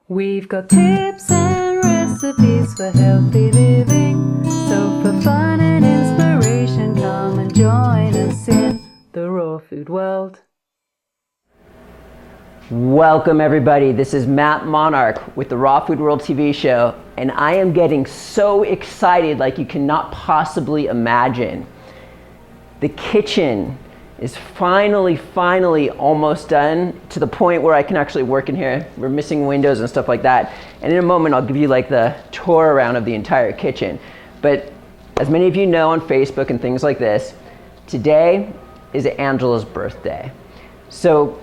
We've got tips and recipes for healthy living. So for fun and inspiration, come and join us in the raw food world. Welcome everybody, this is Matt Monarch with the Raw Food World TV show, and I am getting so excited like you cannot possibly imagine. The kitchen is finally almost done to the point where I can actually work in here. We're missing windows and stuff like that. And in a moment, I'll give you like the tour around of the entire kitchen. But as many of you know on Facebook and things like this, today is Angela's birthday. So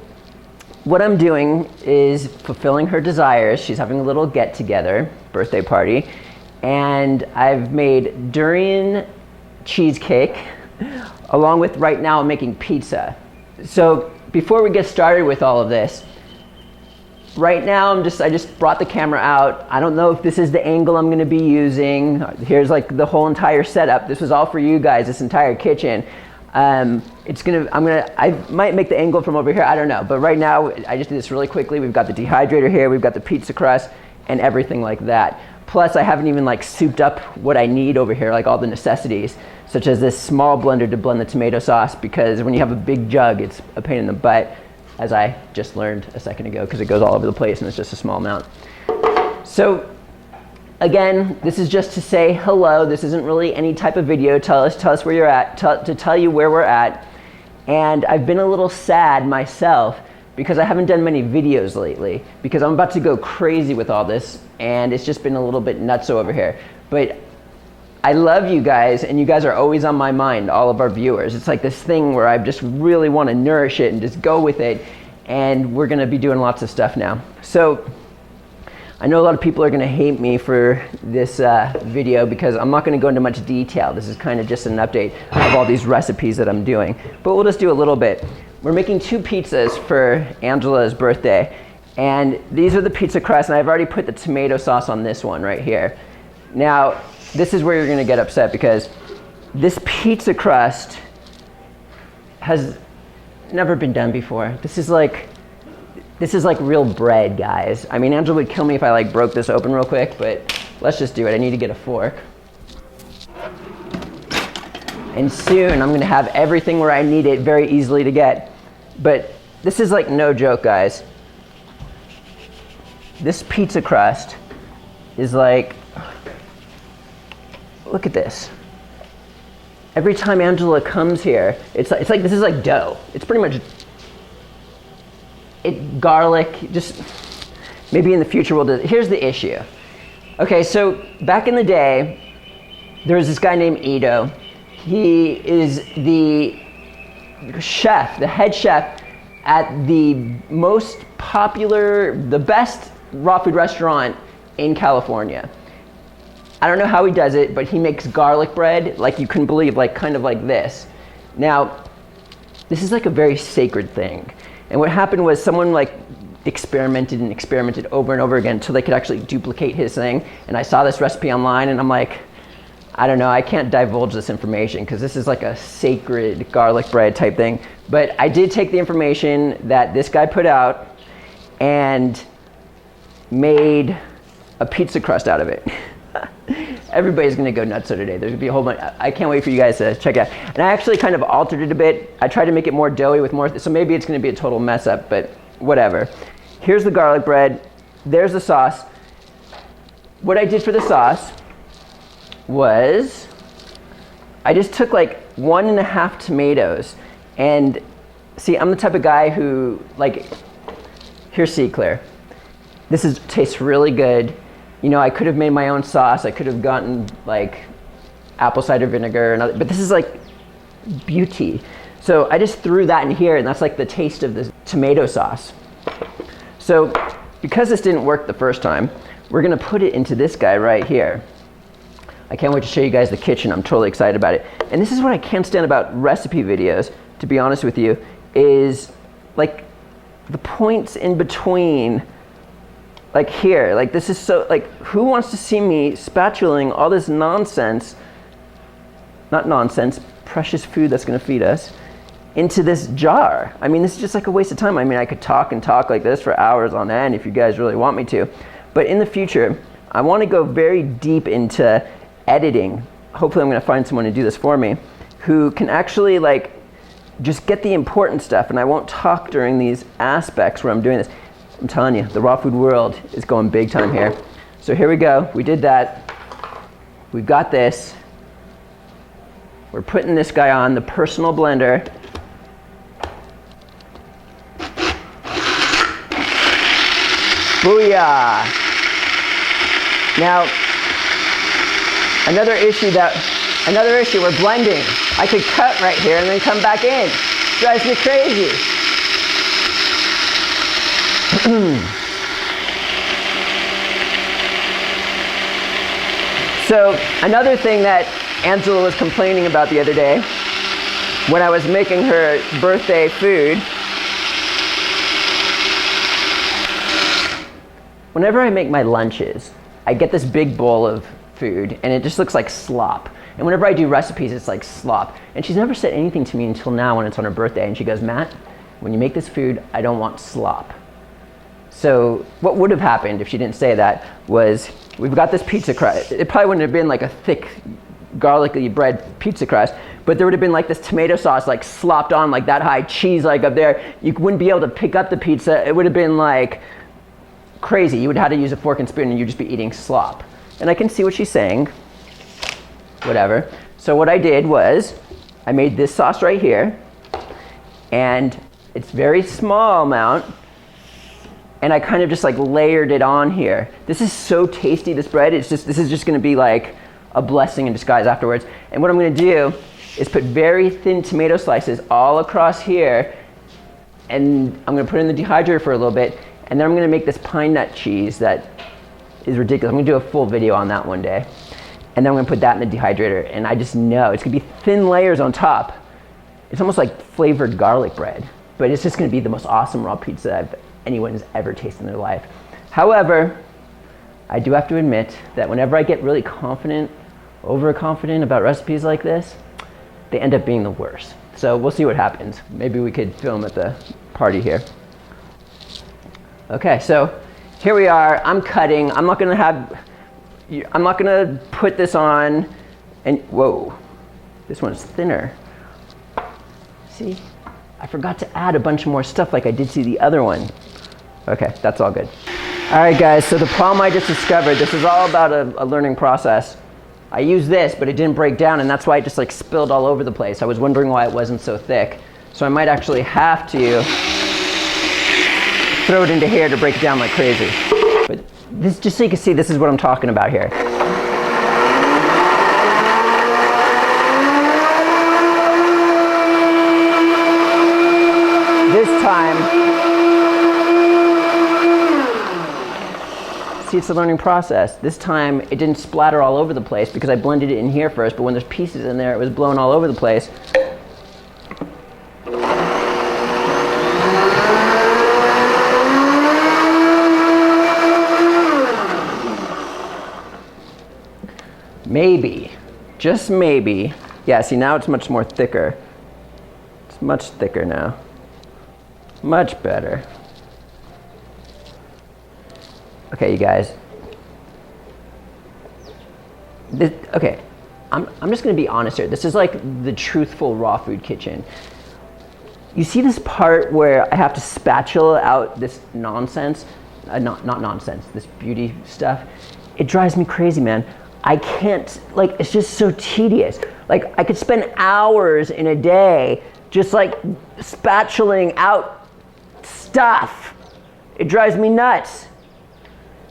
what I'm doing is fulfilling her desires. She's having a little get-together, birthday party. And I've made durian cheesecake, along with right now I'm making pizza. So before we get started with all of this, right now I just brought the camera out. I don't know if this is the angle I'm gonna be using. Here's like the whole entire setup. This was all for you guys, this entire kitchen. I might make the angle from over here, I don't know. But right now, I just did this really quickly. We've got the dehydrator here, we've got the pizza crust and everything like that. Plus I haven't even like souped up what I need over here, like all the necessities, such as this small blender to blend the tomato sauce, because when you have a big jug, it's a pain in the butt, as I just learned a second ago, because it goes all over the place and it's just a small amount. So again, this is just to say hello. This isn't really any type of video. Tell us where you're at, to tell you where we're at. And I've been a little sad myself because I haven't done many videos lately, because I'm about to go crazy with all this and it's just been a little bit nutso over here. But I love you guys, and you guys are always on my mind, all of our viewers. It's like this thing where I just really want to nourish it and just go with it, and we're going to be doing lots of stuff now. So I know a lot of people are going to hate me for this video because I'm not going to go into much detail. This is kind of just an update of all these recipes that I'm doing, but we'll just do a little bit. We're making 2 pizzas for Angela's birthday, and these are the pizza crust, and I've already put the tomato sauce on this one right here. Now, this is where you're going to get upset, because this pizza crust has never been done before. This is like real bread, guys. I mean, Angela would kill me if I like broke this open real quick, but let's just do it. I need to get a fork. And soon I'm going to have everything where I need it very easily to get. But this is like no joke, guys. This pizza crust is like, look at this. Every time Angela comes here, it's like this is like dough. It's pretty much garlic. Just maybe in the future we'll do. Here's the issue. Okay, so back in the day, there was this guy named Ito. He is the chef, the head chef at the most popular, the best raw food restaurant in California. I don't know how he does it, but he makes garlic bread like you couldn't believe, like kind of like this. Now, this is like a very sacred thing. And what happened was someone like experimented over and over again until they could actually duplicate his thing. And I saw this recipe online and I'm like, I don't know, I can't divulge this information because this is like a sacred garlic bread type thing. But I did take the information that this guy put out and made a pizza crust out of it. Everybody's gonna go nuts today. There's gonna be a whole bunch. I can't wait for you guys to check it out. And I actually kind of altered it a bit. I tried to make it more doughy with more, so maybe it's gonna be a total mess up, but whatever. Here's the garlic bread. There's the sauce. What I did for the sauce was I just took like 1.5 tomatoes, and see, I'm the type of guy who like, here's C. Claire. This tastes really good. You know, I could have made my own sauce. I could have gotten like apple cider vinegar, but this is like beauty. So I just threw that in here, and that's like the taste of the tomato sauce. So because this didn't work the first time, we're gonna put it into this guy right here. I can't wait to show you guys the kitchen. I'm totally excited about it. And this is what I can't stand about recipe videos, to be honest with you, is like the points in between. Like here, like this is so, like who wants to see me spatulaing all this nonsense, not nonsense, precious food that's gonna feed us, into this jar. I mean, this is just like a waste of time. I mean, I could talk and talk like this for hours on end if you guys really want me to. But in the future, I want to go very deep into editing. Hopefully I'm going to find someone to do this for me who can actually like just get the important stuff, and I won't talk during these aspects where I'm doing this. I'm telling you, the raw food world is going big time here. So here we go. We did that. We've got this. We're putting this guy on the personal blender. Booyah! Now, another issue, we're blending. I could cut right here and then come back in. Drives me crazy. So, another thing that Angela was complaining about the other day when I was making her birthday food, whenever I make my lunches, I get this big bowl of food and it just looks like slop. And whenever I do recipes, it's like slop. And she's never said anything to me until now when it's on her birthday. And she goes, Matt, when you make this food, I don't want slop. So what would have happened if she didn't say that was, we've got this pizza crust. It probably wouldn't have been like a thick, garlicky bread pizza crust, but there would have been like this tomato sauce like slopped on like that high, cheese like up there. You wouldn't be able to pick up the pizza. It would have been like crazy. You would have to use a fork and spoon and you'd just be eating slop. And I can see what she's saying. Whatever. So what I did was, I made this sauce right here, and it's very small amount, and I kind of just like layered it on here. This is so tasty, this bread. This is just gonna be like a blessing in disguise afterwards. And what I'm gonna do is put very thin tomato slices all across here, and I'm gonna put it in the dehydrator for a little bit, and then I'm gonna make this pine nut cheese that is ridiculous. I'm gonna do a full video on that one day. And then I'm gonna put that in the dehydrator, and I just know it's gonna be thin layers on top. It's almost like flavored garlic bread, but it's just gonna be the most awesome raw pizza anyone has ever tasted in their life. However, I do have to admit that whenever I get really confident, overconfident about recipes like this, they end up being the worst. So we'll see what happens. Maybe we could film at the party here. Okay, so here we are. I'm cutting. I'm not gonna put this on and, whoa, this one's thinner. See, I forgot to add a bunch more stuff like I did to the other one. Okay, that's all good. All right guys, so the problem I just discovered, this is all about a learning process. I used this, but it didn't break down, and that's why it just like spilled all over the place. I was wondering why it wasn't so thick. So I might actually have to throw it into here to break it down like crazy. But this, just so you can see, this is what I'm talking about here. This time, see, it's a learning process. This time, it didn't splatter all over the place because I blended it in here first, but when there's pieces in there, it was blown all over the place. Maybe, just maybe. Yeah, see, now it's much more thicker. It's much thicker now. Much better. Okay, you guys. Okay, I'm just gonna be honest here. This is like the truthful raw food kitchen. You see this part where I have to spatula out this nonsense? Not nonsense, this beauty stuff. It drives me crazy, man. I can't, like, it's just so tedious. Like, I could spend hours in a day just like spatulaing out stuff. It drives me nuts.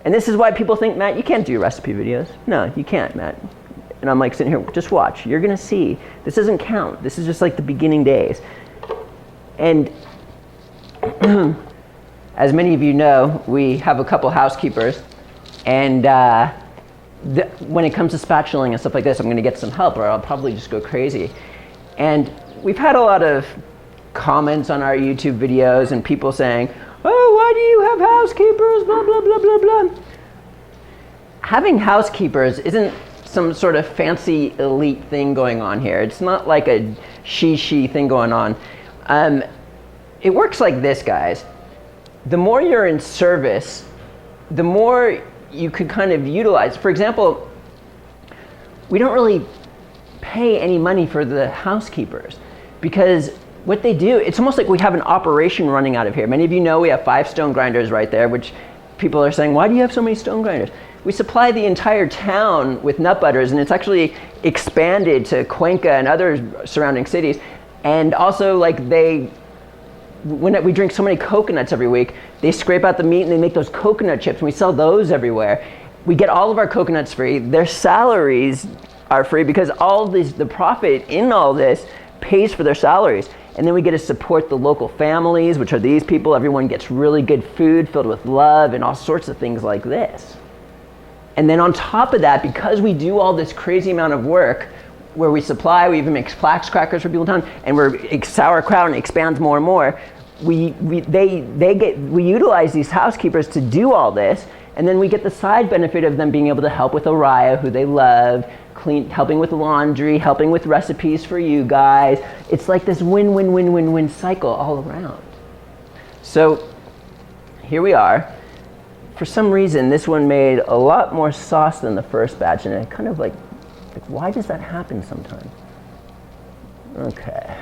And this is why people think, Matt, you can't do recipe videos. No, you can't, Matt. And I'm like sitting here, just watch. You're gonna see. This doesn't count. This is just like the beginning days. And as many of you know, we have a couple housekeepers, and when it comes to spatulaing and stuff like this, I'm gonna get some help or I'll probably just go crazy. And we've had a lot of comments on our YouTube videos and people saying, oh, why do you have housekeepers, blah, blah, blah, blah, blah. Having housekeepers isn't some sort of fancy elite thing going on here. It's not like a she thing going on. It works like this, guys. The more you're in service, the more you could kind of utilize. For example, we don't really pay any money for the housekeepers because what they do, it's almost like we have an operation running out of here. Many of you know we have 5 stone grinders right there, which people are saying, why do you have so many stone grinders? We supply the entire town with nut butters, and it's actually expanded to Cuenca and other surrounding cities. And also, like, when we drink so many coconuts every week, they scrape out the meat and they make those coconut chips, and we sell those everywhere. We get all of our coconuts free. Their salaries are free because all this, the profit in all this pays for their salaries. And then we get to support the local families, which are these people. Everyone gets really good food filled with love and all sorts of things like this. And then on top of that, because we do all this crazy amount of work, where we supply, we even make flax crackers for people in town, and we're sauerkraut and it expands more and more. We utilize these housekeepers to do all this, and then we get the side benefit of them being able to help with Oriah, who they love, helping with laundry, helping with recipes for you guys. It's like this win-win-win-win-win cycle all around. So here we are. For some reason, this one made a lot more sauce than the first batch, and it kind of like why does that happen sometimes? Okay.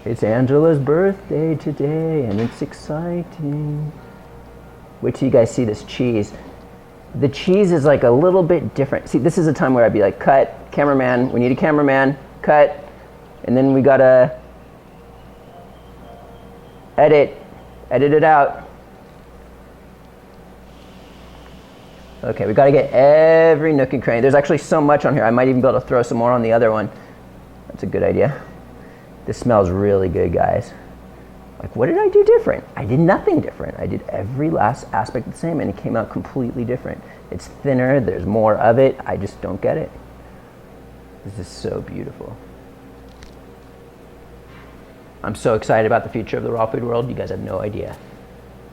It's Angela's birthday today, and it's exciting. Wait till you guys see this cheese. The cheese is like a little bit different. See, this is a time where I'd be like, cut, cameraman, we need a cameraman, cut, and then we gotta edit it out. Okay, we gotta get every nook and cranny. There's actually so much on here, I might even be able to throw some more on the other one. That's a good idea. This smells really good, guys. Like, what did I do different? I did nothing different. I did every last aspect the same, and it came out completely different. It's thinner, there's more of it, I just don't get it. This is so beautiful. I'm so excited about the future of the raw food world, you guys have no idea.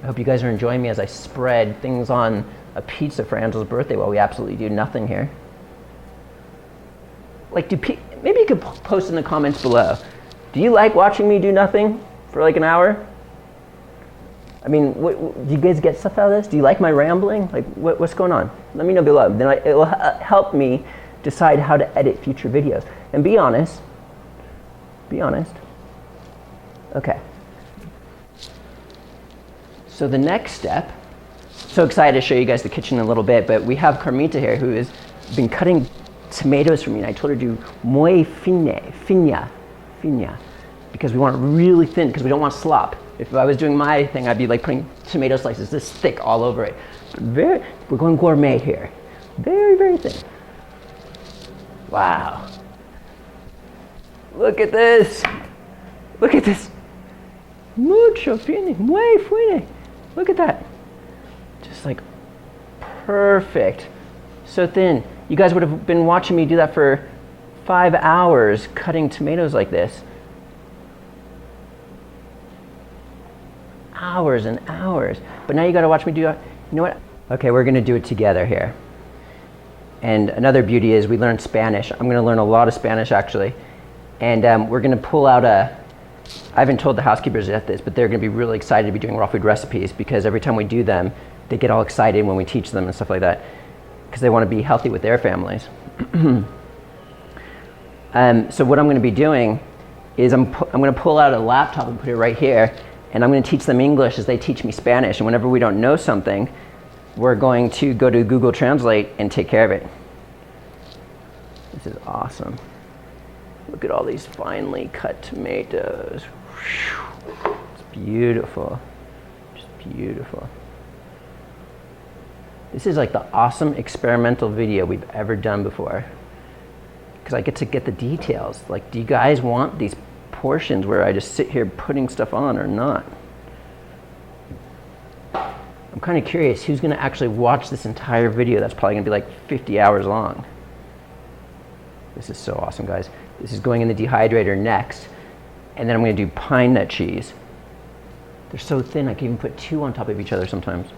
I hope you guys are enjoying me as I spread things on a pizza for Angela's birthday while we absolutely do nothing here. Like, maybe you could post in the comments below. Do you like watching me do nothing for like an hour? I mean, do you guys get stuff out of this? Do you like my rambling? Like, what's going on? Let me know below. Then it will help me decide how to edit future videos. And be honest. Be honest. Okay. So the next step, so excited to show you guys the kitchen in a little bit, but we have Carmita here who has been cutting tomatoes for me, and I told her to do muy fina, because we want it really thin, because we don't want slop. If I was doing my thing, I'd be like putting tomato slices this thick all over it. But we're going gourmet here. Very, very thin. Wow. Look at this. Look at this. Mucho fine, muy fine. Look at that. Just like perfect. So thin. You guys would have been watching me do that for 5 hours, cutting tomatoes like this. Hours and hours. But now you gotta watch me do it. You know what? Okay, we're gonna do it together here. And another beauty is we learned Spanish. I'm gonna learn a lot of Spanish actually. And we're gonna pull out I haven't told the housekeepers yet this, but they're going to be really excited to be doing raw food recipes because every time we do them, they get all excited when we teach them and stuff like that because they want to be healthy with their families. So what I'm going to be doing is I'm going to pull out a laptop and put it right here, and I'm going to teach them English as they teach me Spanish. And whenever we don't know something, we're going to go to Google Translate and take care of it. This is awesome. Look at all these finely cut tomatoes. It's beautiful. Just beautiful. This is like the awesome experimental video we've ever done before. Because I get to get the details. Like, do you guys want these portions where I just sit here putting stuff on or not? I'm kind of curious who's going to actually watch this entire video that's probably going to be like 50 hours long. This is so awesome, guys. This is going in the dehydrator next. And then I'm going to do pine nut cheese. They're so thin, I can even put 2 on top of each other sometimes.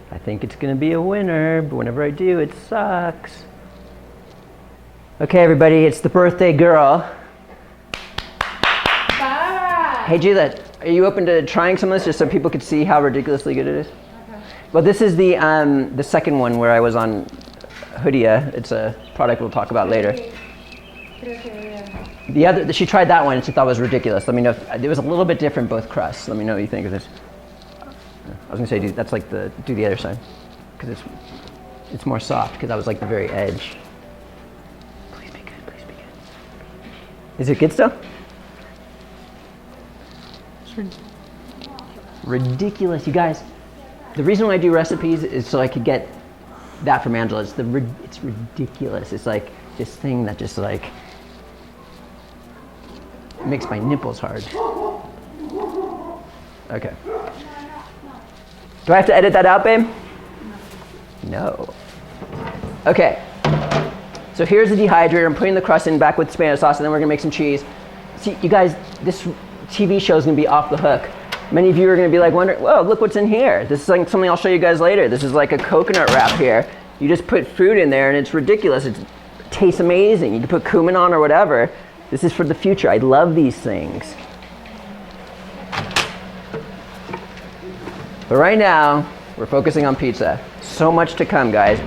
I think it's going to be a winner, but whenever I do, it sucks. Okay, everybody, it's the birthday girl. Bye. Hey Juliet, are you open to trying some of this just so people could see how ridiculously good it is? Okay. Well, this is the second one where I was on Hoodia. It's a product we'll talk about later. The other, she tried that one and she thought it was ridiculous. Let me know if, it was a little bit different, both crusts. Let me know what you think of this. I was gonna say, that's like do the other side. Because it's more soft, because that was like the very edge. Please be good, please be good. Is it good still? Ridiculous, you guys. The reason why I do recipes is so I could get that from Angela. It's ridiculous. It's like this thing that just like makes my nipples hard. Okay. Do I have to edit that out, babe? No. Okay. So here's the dehydrator. I'm putting the crust in back with tomato sauce, and then we're gonna make some cheese. See, you guys, this TV show is gonna be off the hook. Many of you are gonna be like wondering, whoa, look what's in here. This is like something I'll show you guys later. This is like a coconut wrap here. You just put fruit in there and it's ridiculous. It tastes amazing. You can put cumin on or whatever. This is for the future. I love these things. But right now, we're focusing on pizza. So much to come, guys.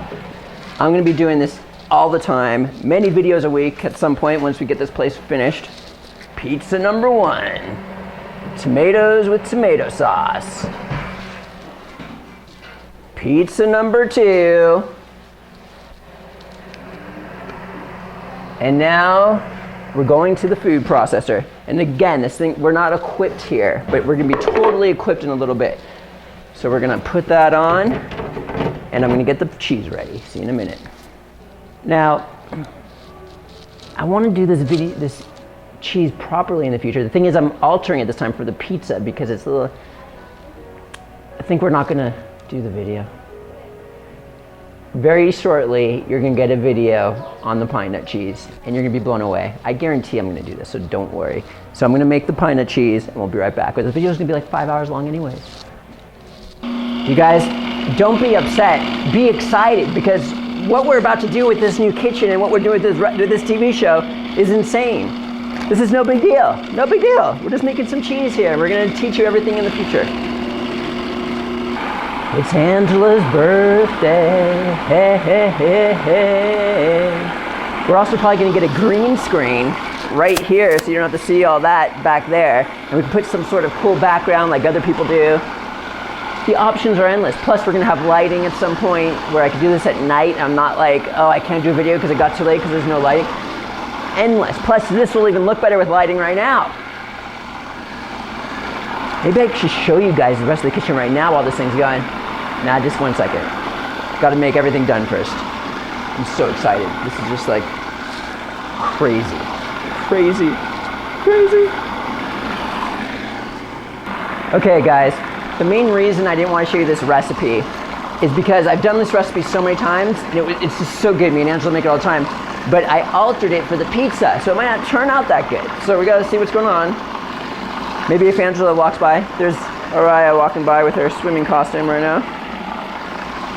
I'm gonna be doing this all the time, many videos a week at some point once we get this place finished. Pizza number 1. Tomatoes with tomato sauce. Pizza number 2. And now we're going to the food processor. And again, this thing, we're not equipped here, but we're gonna be totally equipped in a little bit. So we're gonna put that on, and I'm gonna get the cheese ready. See you in a minute. Now, I wanna do this cheese properly in the future. The thing is, I'm altering it this time for the pizza because it's a little, I think we're not gonna do the video. Very shortly, you're gonna get a video on the pine nut cheese and you're gonna be blown away. I guarantee I'm gonna do this, so don't worry. So I'm gonna make the pine nut cheese and we'll be right back. But the video's gonna be like 5 hours long anyways. You guys, don't be upset, be excited, because what we're about to do with this new kitchen and what we're doing with this TV show is insane. This is no big deal, no big deal. We're just making some cheese here. We're gonna teach you everything in the future. It's Angela's birthday, hey, hey, hey, hey. We're also probably gonna get a green screen right here so you don't have to see all that back there. And we can put some sort of cool background like other people do. The options are endless. Plus, we're gonna have lighting at some point where I can do this at night. I'm not like, oh, I can't do a video because it got too late because there's no lighting. Endless. Plus, this will even look better with lighting right now. Maybe I should show you guys the rest of the kitchen right now while this thing's going. Nah, just 1 second. Gotta make everything done first. I'm so excited. This is just like crazy. Crazy. Crazy. Okay, guys. The main reason I didn't want to show you this recipe is because I've done this recipe so many times, and it's just so good. Me and Angela make it all the time. But I altered it for the pizza, so it might not turn out that good. So we gotta see what's going on. Maybe if Angela walks by. There's Araya walking by with her swimming costume right now.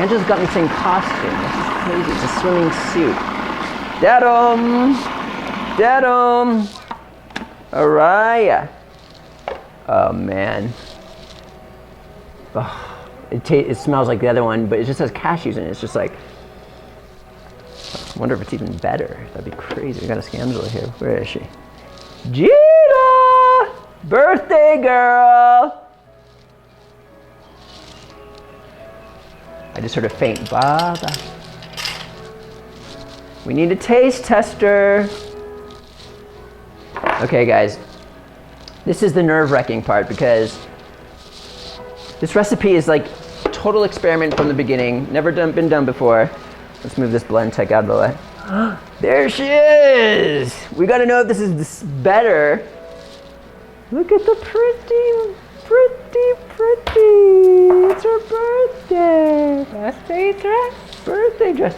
Angela's got me saying costume. This is crazy. It's a swimming suit. Dadum! Dadum! Araya! Oh, man. Oh, it smells like the other one, but it just has cashews in it. It's just like, I wonder if it's even better. That'd be crazy. We got a Scangela here. Where is she? Gina! Birthday girl! I just heard a faint Baba. We need a taste tester. Okay, guys. This is the nerve-wracking part because this recipe is like a total experiment from the beginning. Never been done before. Let's move this blend tech out of the way. There she is! We gotta know if this is better. Look at the pretty. It's her birthday. Birthday dress? Birthday dress.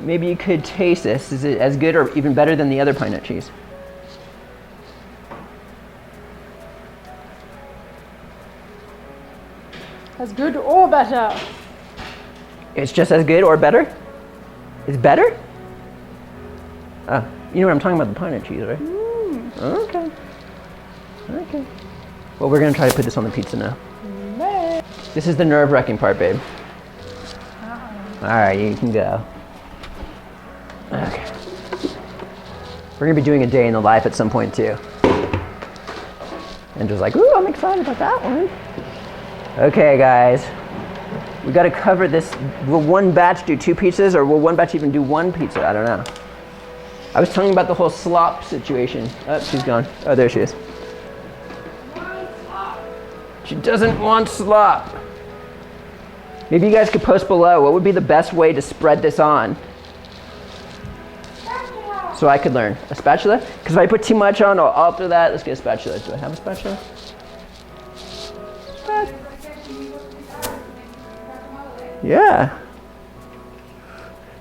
Maybe you could taste this. Is it as good or even better than the other pine nut cheese? As good or better? It's just as good or better? It's better? You know what I'm talking about, the pine nut cheese, right? Okay. Okay. Well, we're gonna try to put this on the pizza now. This is the nerve-wracking part, babe. All right, you can go. Okay. We're gonna be doing a day in the life at some point too. And just like, ooh, I'm excited about that one. Okay, guys. We gotta cover this. Will one batch do 2 pizzas, or will one batch even do 1 pizza? I don't know. I was telling you about the whole slop situation. Oh, she's gone. Oh, there she is. She doesn't want slop. Maybe you guys could post below what would be the best way to spread this on. So I could learn. A spatula? Because if I put too much on, I'll alter that. Let's get a spatula. Do I have a spatula? Yeah.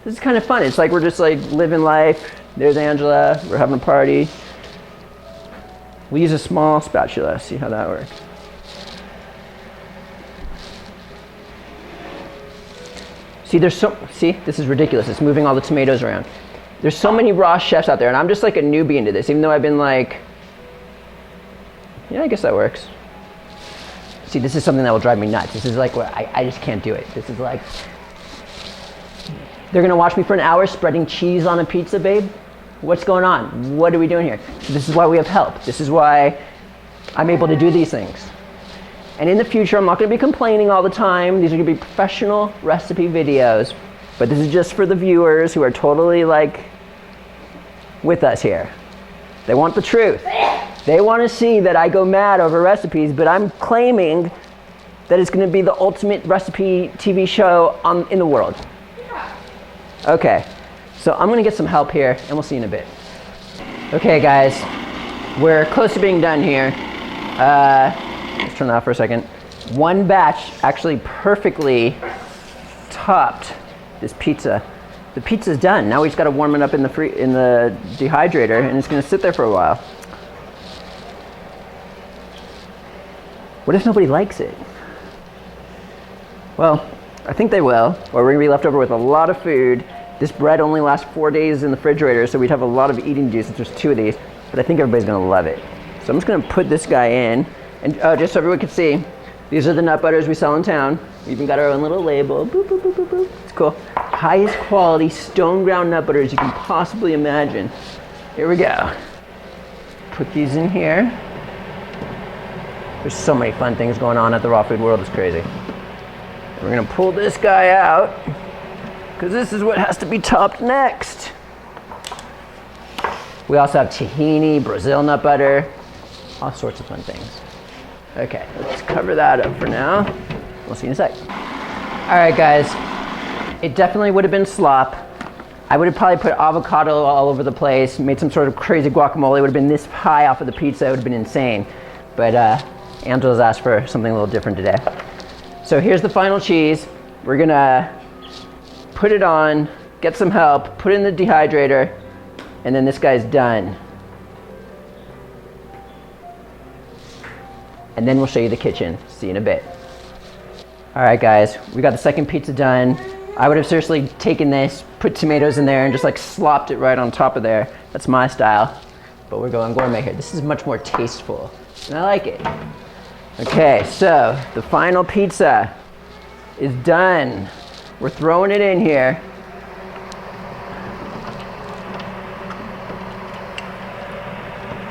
This is kind of fun. It's like we're just like living life. There's Angela. We're having a party. We use a small spatula. See how that works. See, this is ridiculous. It's moving all the tomatoes around. There's so many raw chefs out there, and I'm just like a newbie into this, even though I've been like, yeah, I guess that works. See, this is something that will drive me nuts. This is like what I just can't do it. This is like, they're gonna watch me for an hour spreading cheese on a pizza, babe? What's going on? What are we doing here? This is why we have help. This is why I'm able to do these things. And in the future, I'm not gonna be complaining all the time. These are gonna be professional recipe videos, but this is just for the viewers who are totally like with us here. They want the truth. They want to see that I go mad over recipes, but I'm claiming that it's going to be the ultimate recipe TV show in the world. Yeah. Okay, so I'm going to get some help here, and we'll see in a bit. Okay, guys, we're close to being done here. Let's turn that off for a second. One batch actually perfectly topped this pizza. The pizza's done. Now we just got to warm it up in the dehydrator, and it's going to sit there for a while. What if nobody likes it? Well, I think they will, or we're gonna be left over with a lot of food. This bread only lasts 4 days in the refrigerator, so we'd have a lot of eating juice if there's 2 of these, but I think everybody's gonna love it. So I'm just gonna put this guy in, and just so everyone can see, these are the nut butters we sell in town. We even got our own little label, boop, boop, boop, boop, boop. It's cool. Highest quality stone ground nut butters you can possibly imagine. Here we go. Put these in here. There's so many fun things going on at the Raw Food World, it's crazy. We're gonna pull this guy out, because this is what has to be topped next. We also have tahini, Brazil nut butter, all sorts of fun things. Okay, let's cover that up for now. We'll see you in a sec. All right, guys, it definitely would have been slop. I would have probably put avocado all over the place, made some sort of crazy guacamole. It would have been this high off of the pizza, it would have been insane. But Angela's asked for something a little different today. So here's the final cheese. We're gonna put it on, get some help, put it in the dehydrator, and then this guy's done. And then we'll show you the kitchen. See you in a bit. All right, guys, we got the second pizza done. I would have seriously taken this, put tomatoes in there, and just like slopped it right on top of there. That's my style. But we're going gourmet here. This is much more tasteful, and I like it. Okay, so the final pizza is done. We're throwing it in here.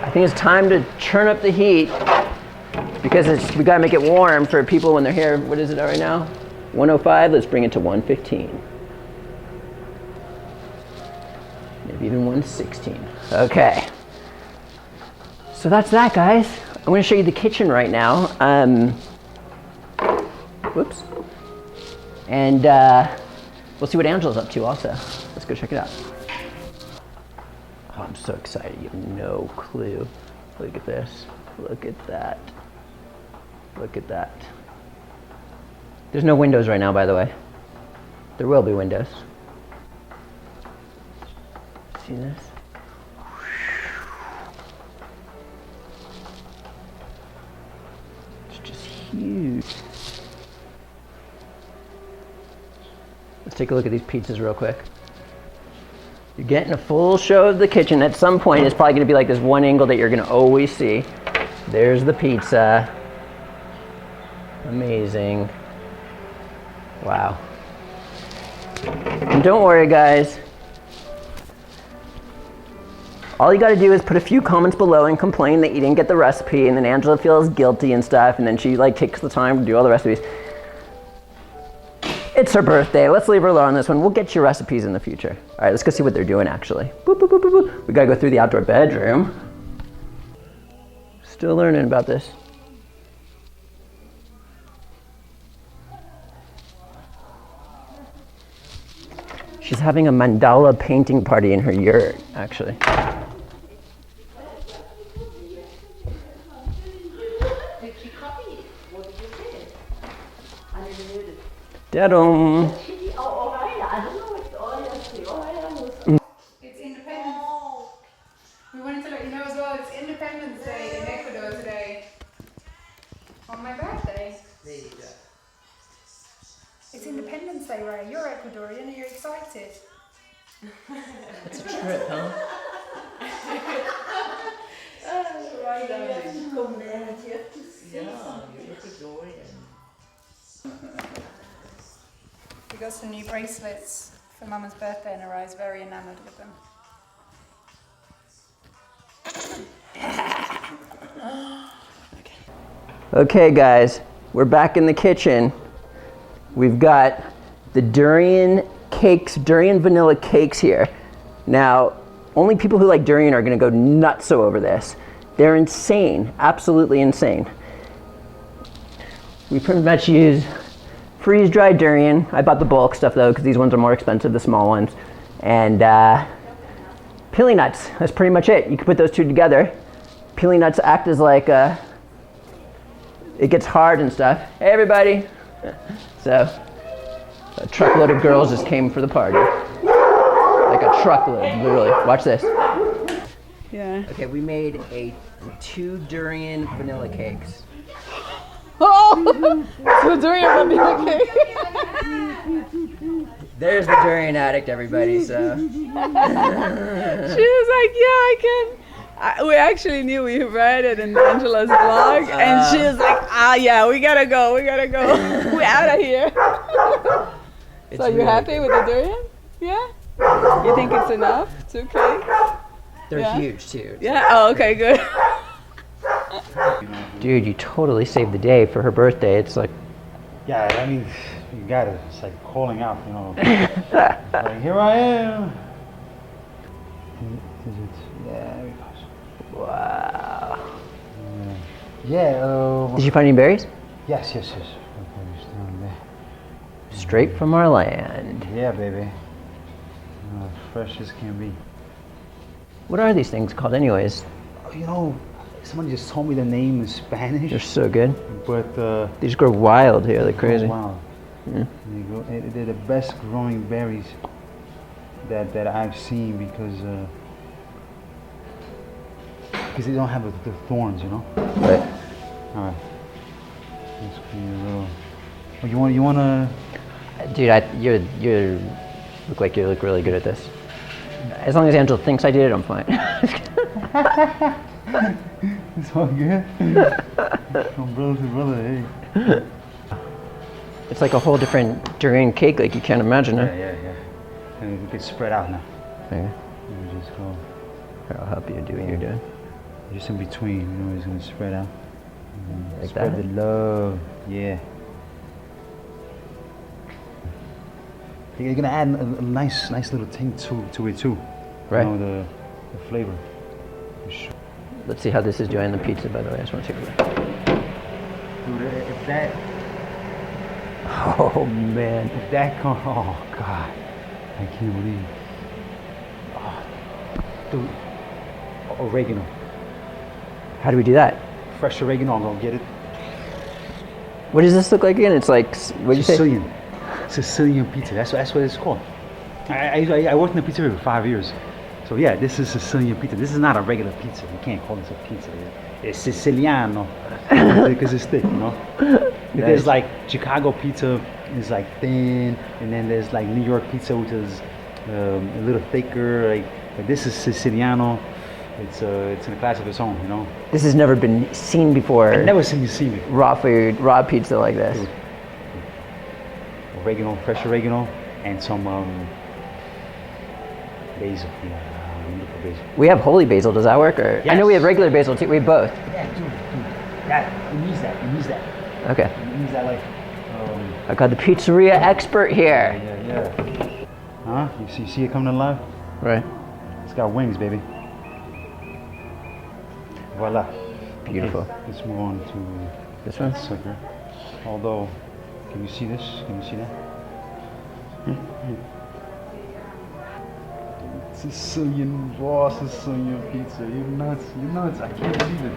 I think it's time to turn up the heat, because we gotta make it warm for people when they're here. What is it right now? 105, let's bring it to 115. Maybe even 116. Okay. So that's that, guys. I'm gonna show you the kitchen right now. Whoops. And we'll see what Angela's up to also. Let's go check it out. Oh, I'm so excited, you have no clue. Look at this, look at that. Look at that. There's no windows right now, by the way. There will be windows. See this? It's just huge. Let's take a look at these pizzas real quick. You're getting a full show of the kitchen. At some point, it's probably gonna be like this one angle that you're gonna always see. There's the pizza. Amazing. Wow. And don't worry, guys. All you gotta do is put a few comments below and complain that you didn't get the recipe, and then Angela feels guilty and stuff, and then she like takes the time to do all the recipes. It's her birthday. Let's leave her alone on this one. We'll get you recipes in the future. All right, let's go see what they're doing actually. Boop, boop, boop, boop, boop. We gotta go through the outdoor bedroom. Still learning about this. She's having a mandala painting party in her yurt, actually. Da-dum. It's Independence. We wanted to let you know as well, it's Independence Day in Ecuador today. On my birthday. There you go. It's Independence Day, Ray. You're Ecuadorian and you're excited. It's a trip, huh? We got some new bracelets for Mama's birthday and Arai's very enamoured with them. Okay, guys, we're back in the kitchen. We've got the durian cakes, durian vanilla cakes here. Now, only people who like durian are gonna go nuts over this. They're insane, absolutely insane. We pretty much use freeze-dried durian. I bought the bulk stuff though, because these ones are more expensive, the small ones. And peeling nuts, that's pretty much it. You can put those two together. Peeling nuts act as like, it gets hard and stuff. Hey everybody. So, a truckload of girls just came for the party. Like a truckload, literally. Watch this. Yeah. Okay, we made 2 durian vanilla cakes. Oh! So durian vanilla cake. There's the durian addict, everybody, so. She was like, yeah, I can. We actually knew, we read it in Angela's blog, and she was like, yeah, we gotta go. We're out of here. So you're really happy good. with the durian? Yeah? You think it's enough? It's okay? They're Yeah. huge, too. Yeah? Oh, okay, good. Dude, you totally saved the day for her birthday. It's like, Yeah, I mean, you got it. It's like calling out, you know. Like, here I am. Is it? Yeah, there it goes. wow. Yeah, Did you find any berries? yes. Okay, it's down there. Straight from our land. Yeah, baby. Fresh as can be. What are these things called anyways? You know, somebody just told me the name in Spanish, They're so good. but They just grow wild here, they're crazy. Oh, wow. They're the best growing berries that I've seen because they don't have the thorns, you know. But All right. Let's give you a little. Oh, you wanna? dude, you look like you look really good at this. As long as Angela thinks I did it, I'm fine. It's all good. From brother to brother, hey. It's like a whole different durian cake, like you can't imagine it. Yeah. And it gets spread out now. Okay. You just go Here, I'll help you do what you're doing. just in between. You know, it's gonna spread out. Like Spread that? the love. Yeah. You're gonna add a nice little thing to it too. Right. You know, the flavor. For sure. Let's see how this is doing the pizza, by the way. I just want to take a look. Dude, if that Oh, man. oh God, I can't believe. Oh, dude, oregano, How do we do that? fresh oregano. I'm gonna get it. What does this look like again? It's like, what did you say? Sicilian pizza. That's what it's called. I worked in the pizzeria for 5 years. So yeah, this is Sicilian pizza. This is not a regular pizza. You can't call this a pizza. It's Siciliano because it's thick, you know. There's like Chicago pizza is like thin, and then there's like New York pizza which is a little thicker. Like this is Siciliano. It's in a class of its own, you know. This has never been seen before. I've never seen you see me. Raw food, raw pizza like this. Dude. Oregano, fresh oregano, and some basil. Yeah, I'm looking for basil. We have holy basil. Does that work? Or I know we have regular basil too. We have both. Yeah, dude. That it needs that. It needs that. Okay. It needs that like. I got the pizzeria expert here. Yeah. Huh? You see it coming alive? Right. It's got wings, baby. Voila. Beautiful. Okay, let's move on to This one? sucker. Although, can you see this? Can you see that? Sicilian raw Sicilian pizza. You're nuts. You're nuts. I can't believe it.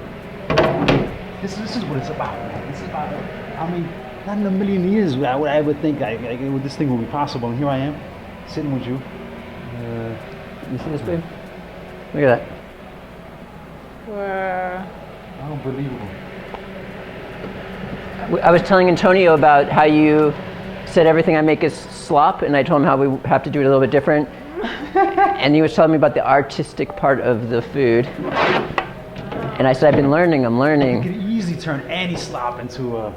This is what it's about, man. This is about. I mean, not in a million years would I ever think this thing would be possible. And here I am, sitting with you. You see this, babe? Look at that. Wow. Unbelievable. I was telling Antonio about how you said everything I make is slop, and I told him how we have to do it a little bit different. And he was telling me about the artistic part of the food. And I said, I'm learning. You could easily turn any slop into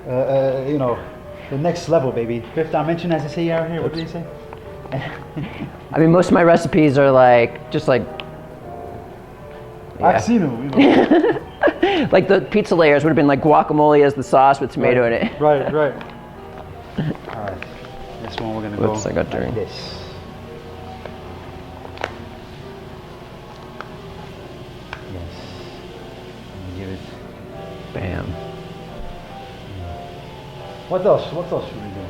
the next level, baby. Fifth dimension, as they say out here. What do they say? I mean, most of my recipes are just like. I've seen them. You know. Like the pizza layers would have been like guacamole as the sauce with tomato in it. Right. All right. This one we're gonna Whoops, go I got dirty. like this. Yes. Give it. Bam. What else? What else should we do?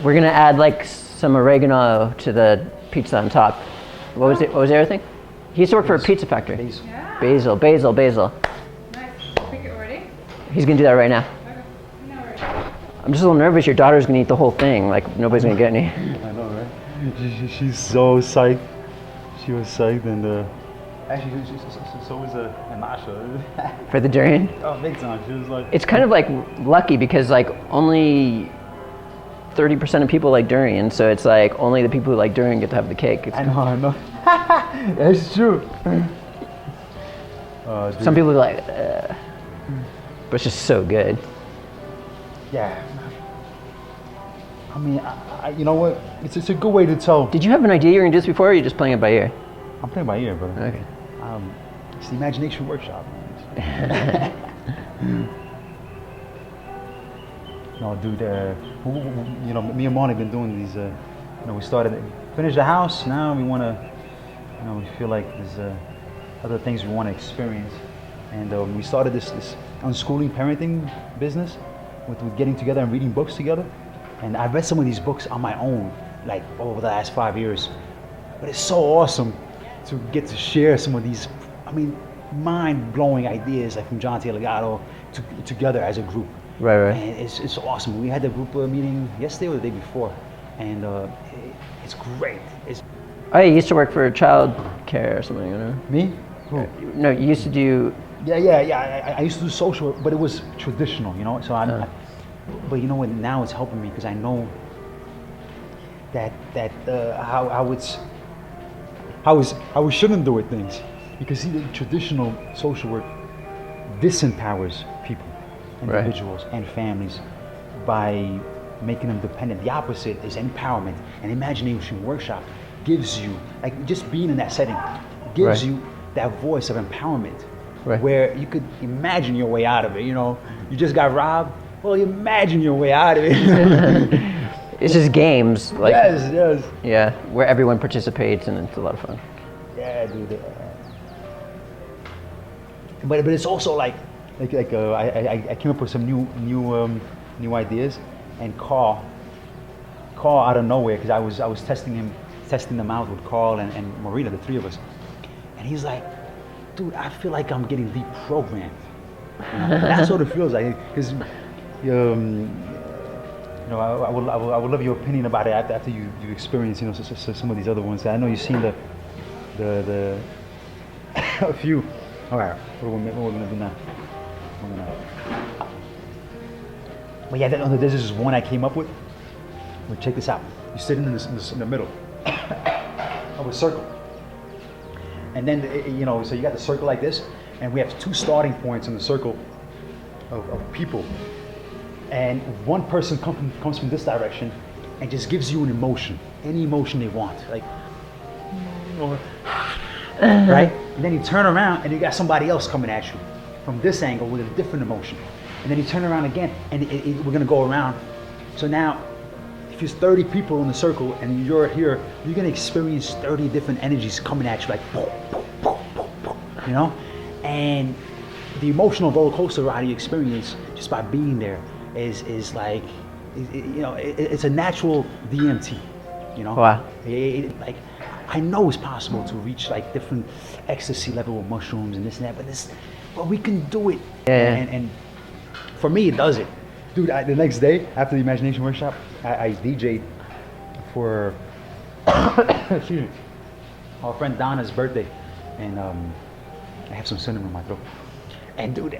We're gonna add like some oregano to the pizza on top. What was it? What was the other thing? He used to work for a pizza factory. Basil. Yeah. Basil. Nice. Pick it already? He's gonna do that right now. Okay. No worries. I'm just a little nervous. Your daughter's gonna eat the whole thing. Like nobody's gonna get any. I know, right? She's so psyched. She was psyched, and actually, so was Nasha. For the durian. Oh, big time. She was like. It's kind of like lucky because like only 30% of people like durian, so it's like only the people who like durian get to have the cake. It's I know. It's true. some people are like, but it's just so good. Yeah. I mean, you know what? It's a good way to tell. Did you have an idea you were gonna do this before, or are you just playing it by ear? I'm playing by ear, bro. Okay. It's the imagination workshop. No, dude. You know, me and Mon have been doing these. We finished the house. Now we want to. We feel like there's other things we want to experience, and we started this unschooling parenting business with getting together and reading books together. And I've read some of these books on my own, like over the last 5 years. But it's so awesome to get to share some of these, mind-blowing ideas like from John Taylor Gatto together as a group. Right. And it's awesome. We had the group meeting yesterday or the day before, and it's great. Oh, you used to work for child care or something, you know? Me? Who? No, you used to do. Yeah. I used to do social, but it was traditional, So but you know what? Now it's helping me because I know that how we shouldn't do it things, because see, the traditional social work disempowers people, individuals, and families by making them dependent. The opposite is empowerment. An imagination workshop gives you, like just being in that setting, gives you that voice of empowerment, where you could imagine your way out of it. You just got robbed. Well, you imagine your way out of it. It's just games, like yes. yeah, where everyone participates and it's a lot of fun. Yeah, dude. But it's also like I came up with some new ideas, and Carl out of nowhere, because I was testing them out with Carl and Marina, the three of us, and he's like, dude, I feel like I'm getting reprogrammed. That's what it feels like, because. I would love your opinion about it after you experience, some of these other ones. I know you've seen the a few. All right, what we're gonna do now? But yeah, this is one I came up with. But check this out. You're sitting in the middle. of a circle. And then, you know, so you got the circle like this, and we have 2 starting points in the circle of people. And one person comes from this direction and just gives you an emotion, any emotion they want, like, or, right? And then you turn around and you got somebody else coming at you from this angle with a different emotion. And then you turn around again, and we're gonna go around. So now, if there's 30 people in the circle and you're here, you're gonna experience 30 different energies coming at you, like boom, boom, boom, boom, boom, you know? And the emotional roller coaster ride you experience just by being there is like, you know, it's a natural DMT, you know? Wow. Like, I know it's possible to reach like different ecstasy level of mushrooms and this and that, but we can do it. Yeah. And for me, it does it. Dude, the next day after the imagination workshop, I DJ'd for excuse me, our friend Donna's birthday, and I have some cinnamon in my throat. And dude,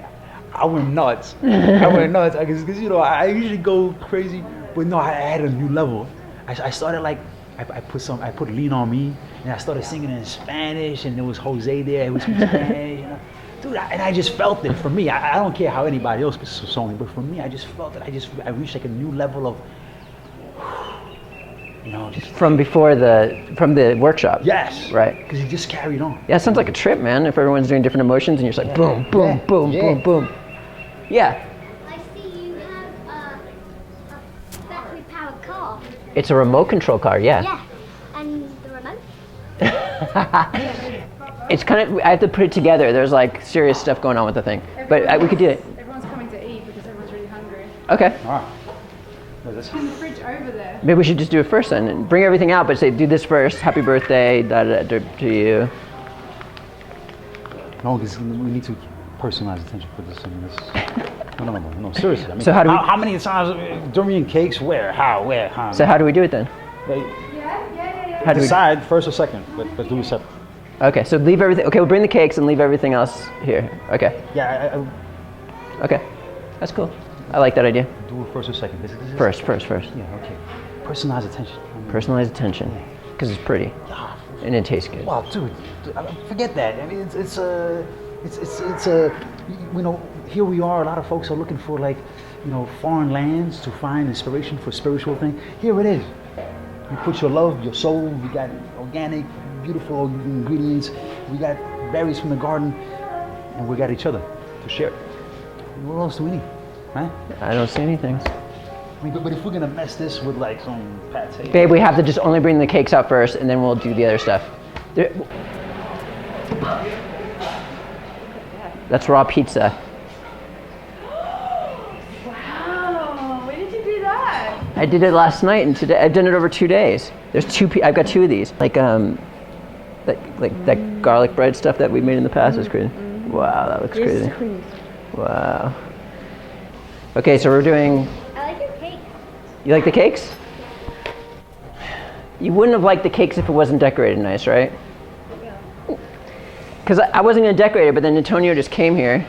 I went nuts. I went nuts because you know I usually go crazy, but no, I had a new level. I started like I put Lean on Me, and I started singing in Spanish, and there was Jose there who speaks Spanish. You know? Dude, and I just felt it. For me, I don't care how anybody else speaks Sony, but for me, I just felt it. I reached like a new level of, you know, just From the workshop. yes, Right. because it just carried on. Yeah, it sounds like a trip, man. If everyone's doing different emotions and you're just like boom, boom, Yeah. boom, Yeah. boom, boom. Yeah, I see you have a battery powered car. it's a remote control car. Yeah. Yeah. And the remote? It's kind of, I have to put it together. There's like serious stuff going on with the thing, but we could do it. Everyone's coming to eat because everyone's really hungry. Okay. All right. No, that's- In the fridge over there. Maybe we should just do it first then, and bring everything out, but say do this first. Happy birthday, to you. No, because we need to personalize attention for this. No, seriously. I mean, So how do we- how many times durian cakes? Where? How? So how do we do it then? Yeah. How do we? Decide first or second, but do it separate. Okay, so leave everything. Okay, we'll bring the cakes and leave everything else here. Okay. Yeah, Okay. That's cool. I like that idea. do it first or second. This is- First. Yeah, okay. Personalized attention. Personalized attention, because it's pretty and it tastes good. Wow, dude, forget that. I mean, it's a, you know, here we are. A lot of folks are looking for like, you know, foreign lands to find inspiration for spiritual thing. Here it is. You put your love, your soul. We got organic, beautiful ingredients. We got berries from the garden, and we got each other to share. What else do we need, right? I don't see anything. I mean, but if we're gonna mess this with like some pate, Babe, we have to just only bring the cakes out first, and then we'll do the other stuff. That's raw pizza. Wow. When did you do that? I did it last night, and today I've done it over 2 days. There's I've got 2 of these. Like that garlic bread stuff that we made in the past is crazy. Wow, that looks crazy. Wow. Okay, so we're doing. I like your cake. You like the cakes? You wouldn't have liked the cakes if it wasn't decorated nice, right? Because I wasn't going to decorate it, but then Antonio just came here.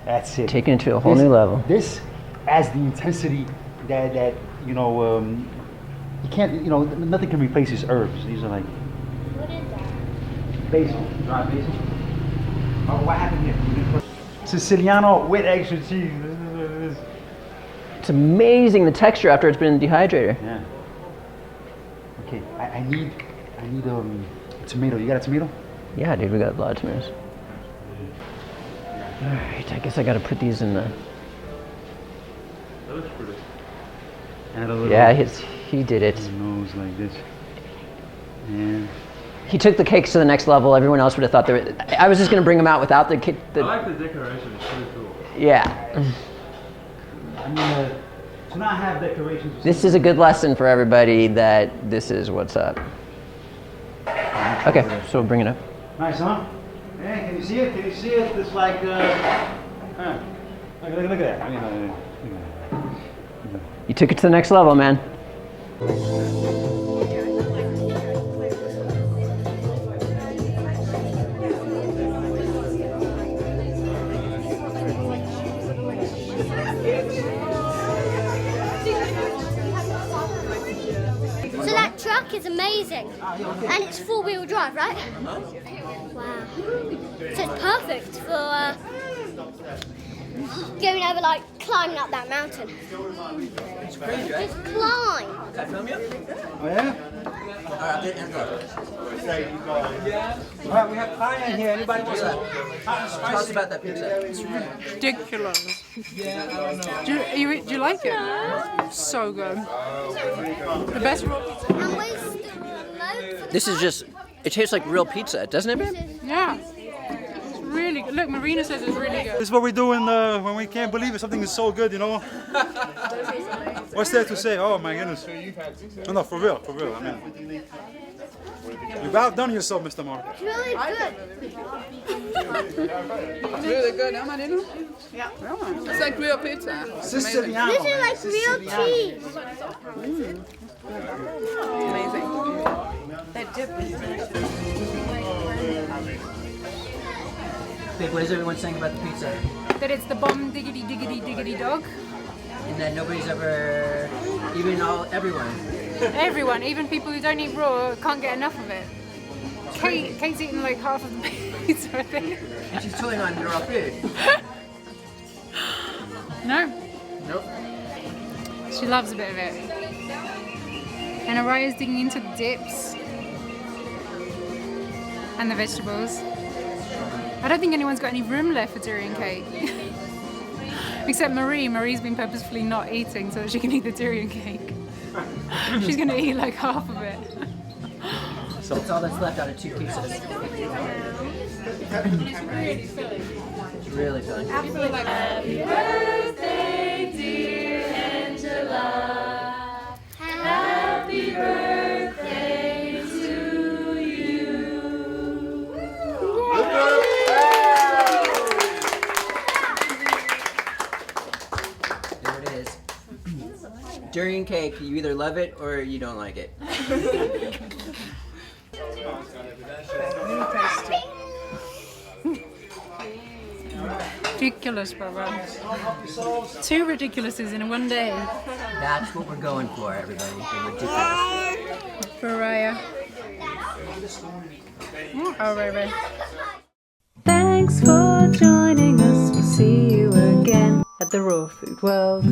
That's it. Taking it to a whole new level. This adds the intensity that you know, you can't, you know, nothing can replace these herbs. These are like What is that? basil, dry basil. Oh, what happened here? Siciliano with extra cheese. It's amazing the texture after it's been in the dehydrator. Yeah. Okay, I need a tomato. You got a tomato? Yeah, dude, we got a lot of tomatoes. All right, I guess I got to put these in the. Add a little. Yeah, he did it. Nose like this. And He took the cakes to the next level. Everyone else would have thought they were. I was just going to bring them out without the cake. I like the decoration, it's pretty cool. Yeah. I'm gonna to not have decorations. This is a good lesson for everybody that this is what's up. Okay, so we'll bring it up. Nice, huh? Yeah, can you see it? Can you see it? It's like, look at that. I mean, look at that. You took it to the next level, man. amazing. And it's 4-wheel drive, right? Wow. So it's perfect for going over, like, climbing up that mountain. It's crazy, right? Just climb. Can I film you? Oh yeah? Alright, get Angela. Alright, we have pie in here. Anybody wants Tell us about that pizza. Ridiculous. Do you like it? So good. The best raw pizza. And where's the remote? This is just, it tastes like real pizza, doesn't it, babe? Yeah. It's really good. Look, Marina says it's really good. This is what we do when we can't believe it. Something is so good, you know. What's there to say? Oh my goodness. No, for real. I mean, you've outdone yourself, Mr. Mark. It's really good. It's really good, huh, Marina? Yeah. It's like real pizza. Siciliano. This is like real cheese. Amazing. Babe, what is everyone saying about the pizza? That it's the bomb diggity diggity diggity dog. And that nobody's ever, everyone. Everyone, even people who don't eat raw, can't get enough of it. Kate's eaten like half of the pizza, I think. And she's chewing on raw food. No, Nope. she loves a bit of it. And Araya's digging into the dips and the vegetables. I don't think anyone's got any room left for durian cake. Except Marie. Marie's been purposefully not eating so that she can eat the durian cake. She's going to eat like half of it. So that's all that's left out of 2 pizzas. It's really filling. Happy birthday, dear Angela. Happy birthday to you. There it is. Durian cake, you either love it or you don't like it. Ridiculous, brother. 2 ridiculouses in one day. That's what we're going for, everybody. The ridiculous. For Araya. Oh, Ray. Thanks for joining us. We'll see you again at the Raw Food World.